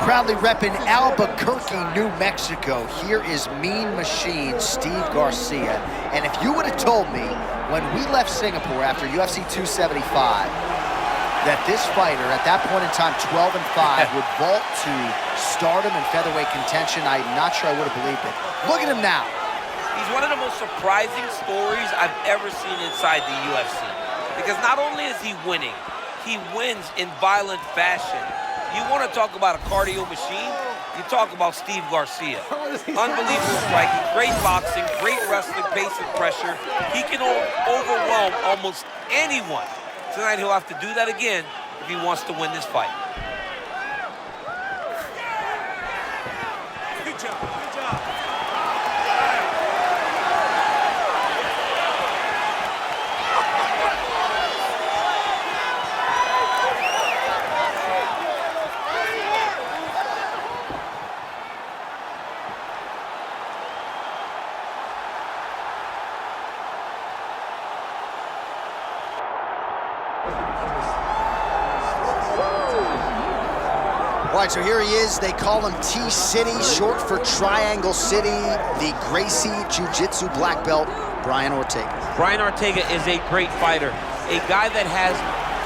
proudly repping Albuquerque, New Mexico. Here is Mean Machine Steve Garcia. And if you would have told me when we left Singapore after UFC 275 that this fighter, at that point in time, 12-5, would vault to stardom and featherweight contention, I'm not sure I would have believed it. Look at him now. He's one of the most surprising stories I've ever seen inside the UFC. Because not only is he winning, he wins in violent fashion. You want to talk about a cardio machine? You talk about Steve Garcia. Unbelievable striking, great boxing, great wrestling, pace and pressure. He can overwhelm almost anyone. Tonight he'll have to do that again if he wants to win this fight. Good job, good job. All right, so here he is. They call him T-City, short for Triangle City. The Gracie Jiu-Jitsu black belt, Brian Ortega. Brian Ortega is a great fighter, a guy that has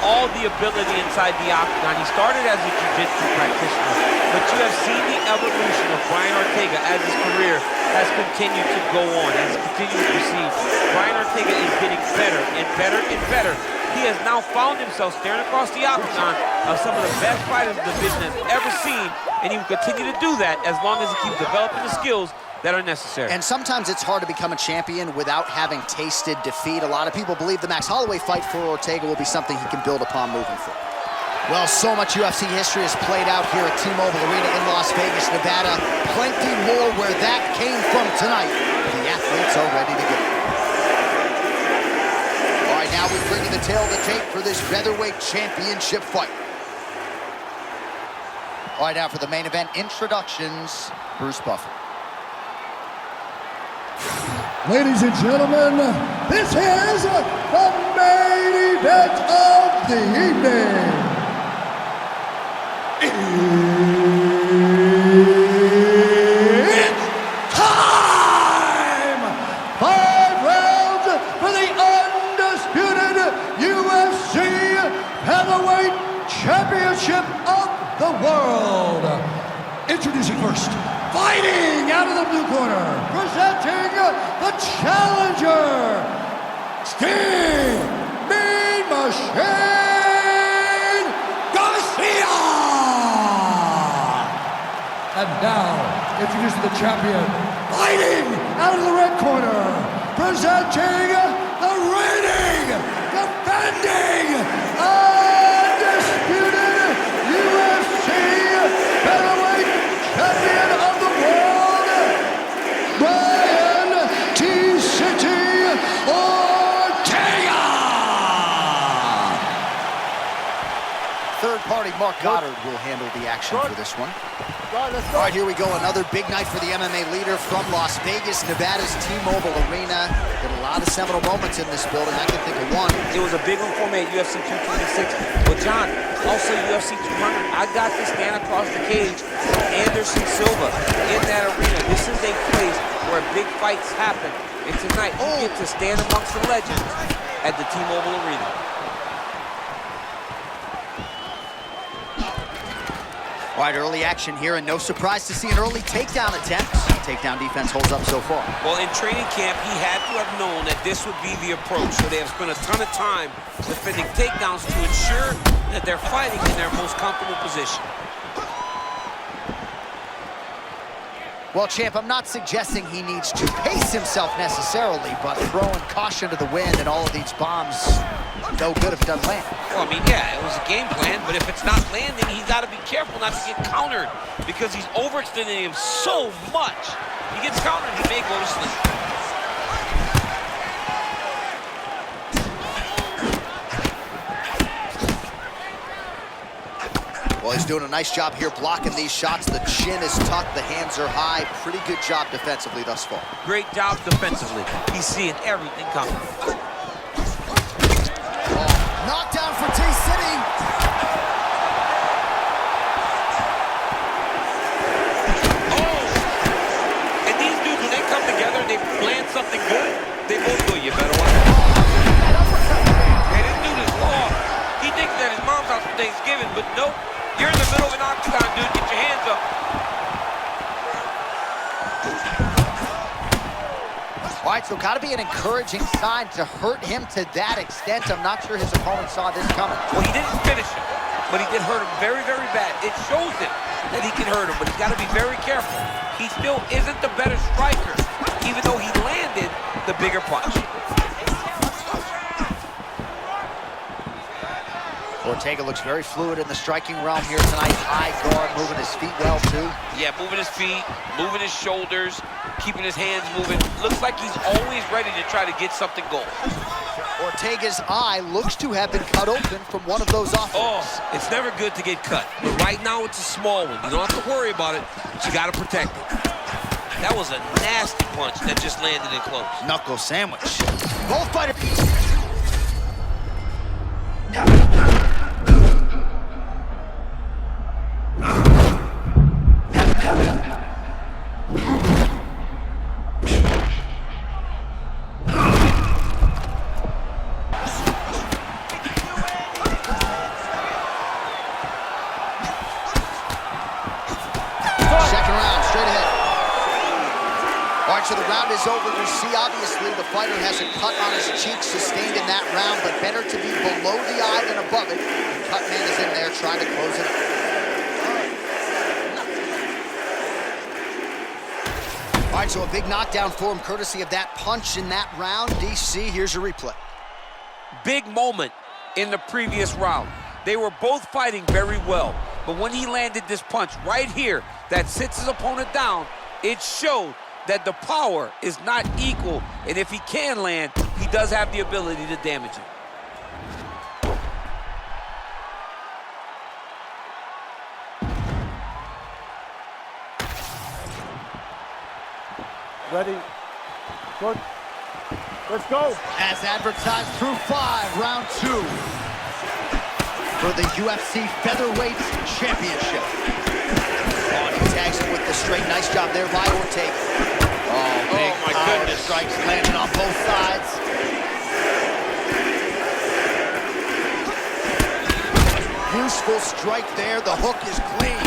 all the ability inside the octagon. He started as a jiu-jitsu practitioner, but you have seen the evolution of Brian Ortega as his career has continued to go on, has continued to proceed. Brian Ortega is getting better and better and better. He has now found himself staring across the octagon of some of the best fighters the division has ever seen, and he will continue to do that as long as he keeps developing the skills that are necessary. And sometimes it's hard to become a champion without having tasted defeat. A lot of people believe the Max Holloway fight for Ortega will be something he can build upon moving forward. Well, so much UFC history has played out here at T-Mobile Arena in Las Vegas, Nevada. Plenty more where that came from tonight. The athletes are ready to go. All right, now we bring you the tail of the tape for this featherweight championship fight. All right, now for the main event introductions, Bruce Buffer. Ladies and gentlemen, this is the main event of the evening. It's time! 5 rounds for the undisputed UFC Heavyweight Championship of the world. Introducing first, fighting out of the blue corner, presenting the challenger, Steve Mean Machine Garcia! And now, introducing the champion, fighting out of the red corner, presenting the reigning, defending, undisputed UFC Heavyweight Champion of the world, Brian T-City Ortega! Third party Mark Goddard will handle the action for this one. All right, here we go. Another big night for the MMA leader from Las Vegas, Nevada's T-Mobile Arena. Did a lot of seminal moments in this building. I can think of one. It was a big one for me at UFC 226. But John, also UFC 200, I got to stand across the cage with Anderson Silva in that arena. This is a place where big fights happen. And tonight, you get to stand amongst the legends at the T-Mobile Arena. All right, early action here, and no surprise to see an early takedown attempt. Takedown defense holds up so far. Well, in training camp, he had to have known that this would be the approach, so they have spent a ton of time defending takedowns to ensure that they're fighting in their most comfortable position. Well, champ, I'm not suggesting he needs to pace himself necessarily, but throwing caution to the wind and all of these bombs, no good if it doesn't land. Well, I mean, yeah, it was a game plan, but if it's not landing, he's got to be careful not to get countered because he's overextending him so much. He gets countered, he may go to sleep. Well, he's doing a nice job here blocking these shots. The chin is tucked, the hands are high. Pretty good job defensively thus far. Great job defensively. He's seeing everything coming. Knockdown for T-City. You're in the middle of an octagon, dude. Get your hands up. All right, so got to be an encouraging sign to hurt him to that extent. I'm not sure his opponent saw this coming. Well, he didn't finish him, but he did hurt him very, very bad. It shows him that he can hurt him, but he's got to be very careful. He still isn't the better striker, even though he landed the bigger punch. Ortega looks very fluid in the striking realm here tonight. High guard, moving his feet well, too. Yeah, moving his feet, moving his shoulders, keeping his hands moving. Looks like he's always ready to try to get something going. Ortega's eye looks to have been cut open from one of those offenses. Oh, it's never good to get cut. But right now, it's a small one. You don't have to worry about it, but you got to protect it. That was a nasty punch that just landed in close. Knuckle sandwich. Both fighters. So the round is over. You see, obviously, the fighter has a cut on his cheek sustained in that round, but better to be below the eye than above it. The cut man is in there trying to close it up. All right, so a big knockdown for him, courtesy of that punch in that round. DC, here's your replay. Big moment in the previous round. They were both fighting very well, but when he landed this punch right here that sits his opponent down, it showed that the power is not equal, and if he can land, he does have the ability to damage him. Ready, good, let's go. As advertised through 5, round 2 for the UFC Featherweight Championship. He tags him with the straight. Nice job there by Ortega. Oh, big my power goodness. strikes landing on both sides. Useful strike there. The hook is clean.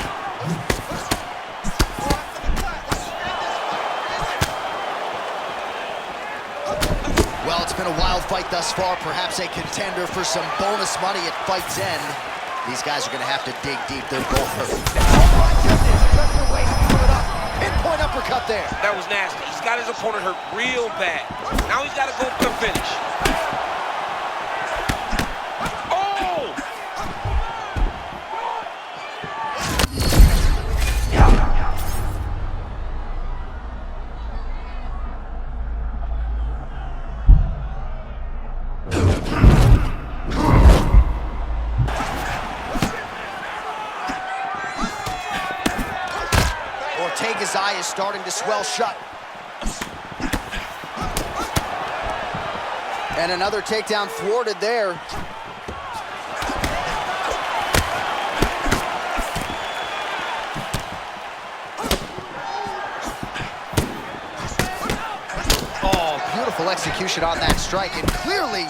Well, it's been a wild fight thus far. Perhaps a contender for some bonus money at fight's end. These guys are going to have to dig deep. They're both hurt. Oh, my goodness. Pressure waiting to it up. Pinpoint uppercut there. That was nasty. He's got his opponent hurt real bad. Now he's got to go for the finish. Oh! Ortega's eye is starting to swell shut. And another takedown thwarted there. Oh, beautiful execution on that strike. And clearly,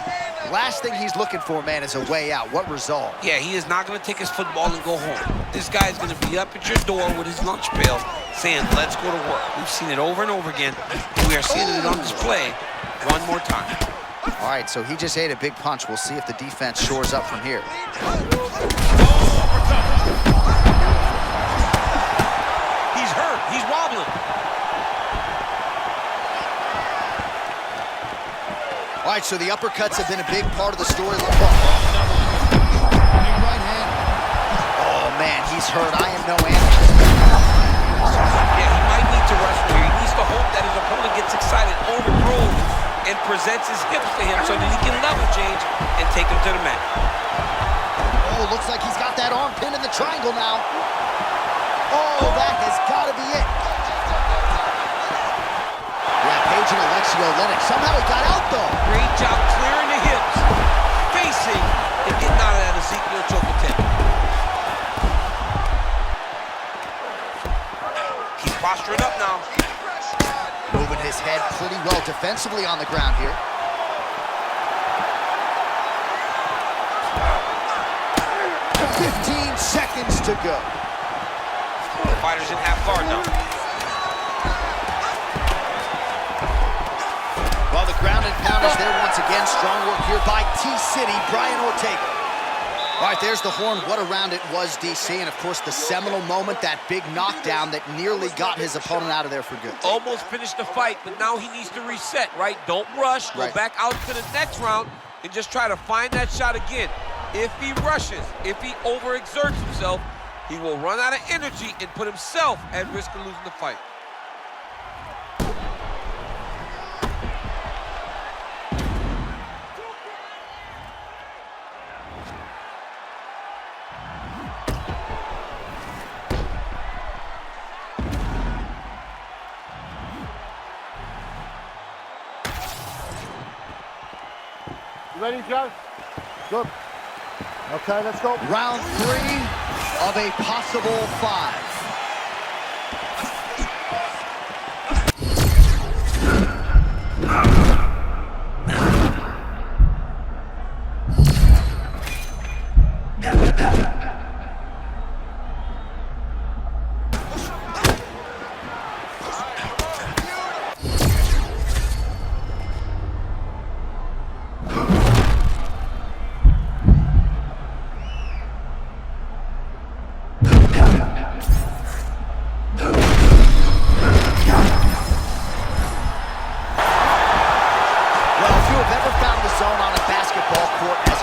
last thing he's looking for, man, is a way out. What result? Yeah, he is not going to take his football and go home. This guy is going to be up at your door with his lunch pail saying, let's go to work. We've seen it over and over again, and we are seeing it on display one more time. All right, so he just ate a big punch. We'll see if the defense shores up from here. He's hurt. He's wobbling. All right, so the uppercuts have been a big part of the story. Right hand. Oh, man, he's hurt. I am no amateur. Yeah, he might need to wrestle here. He needs to hope that his opponent gets excited, overthrows, and presents his hips to him so that he can level change and take him to the mat. Oh, looks like he's got that arm pin in the triangle now. Oh, that has got to be it. Yeah, Page and Alexio Lennox. Somehow he got out, though. Great job clearing the hips, facing, and getting out of that Ezekiel choke attempt. He's posturing up now. Moving his head pretty well defensively on the ground here. Wow. 15 seconds to go. The fighter's in half guard now. Well, the ground and pound is there once again. Strong work here by T-City, Brian Ortega. All right, there's the horn. What a round it was, DC. And, of course, the seminal moment, that big knockdown that nearly got his opponent out of there for good. Almost finished the fight, but now he needs to reset, right? Don't rush. Go back out to the next round and just try to find that shot again. If he rushes, if he overexerts himself, he will run out of energy and put himself at risk of losing the fight. You ready, John? Good. Okay, let's go. Round 3 of a possible 5.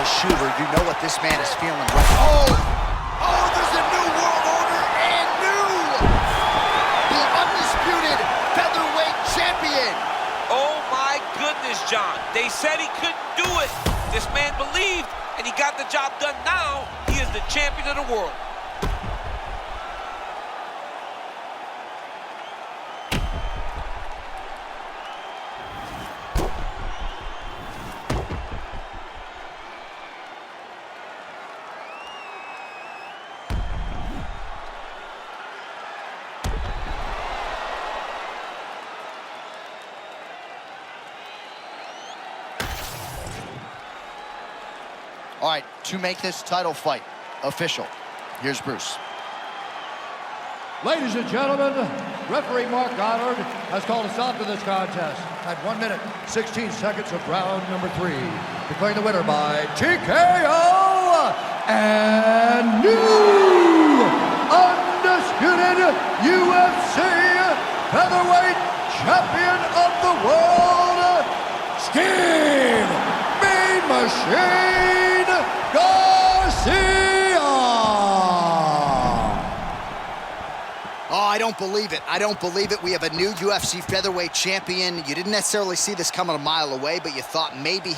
Shooter, you know what this man is feeling right. Oh, there's a new world order and the undisputed featherweight champion. Oh my goodness, John. They said he couldn't do it. This man believed, and he got the job done. Now he is the champion of the world. All right, to make this title fight official, here's Bruce. Ladies and gentlemen, referee Mark Goddard has called a stop to this contest at 1 minute, 16 seconds of round number 3. Declaring the winner by TKO and new undisputed UFC featherweight champion of the world, Steve Mean Machine Garcia! Oh, I don't believe it. I don't believe it. We have a new UFC featherweight champion. You didn't necessarily see this coming a mile away, but you thought maybe he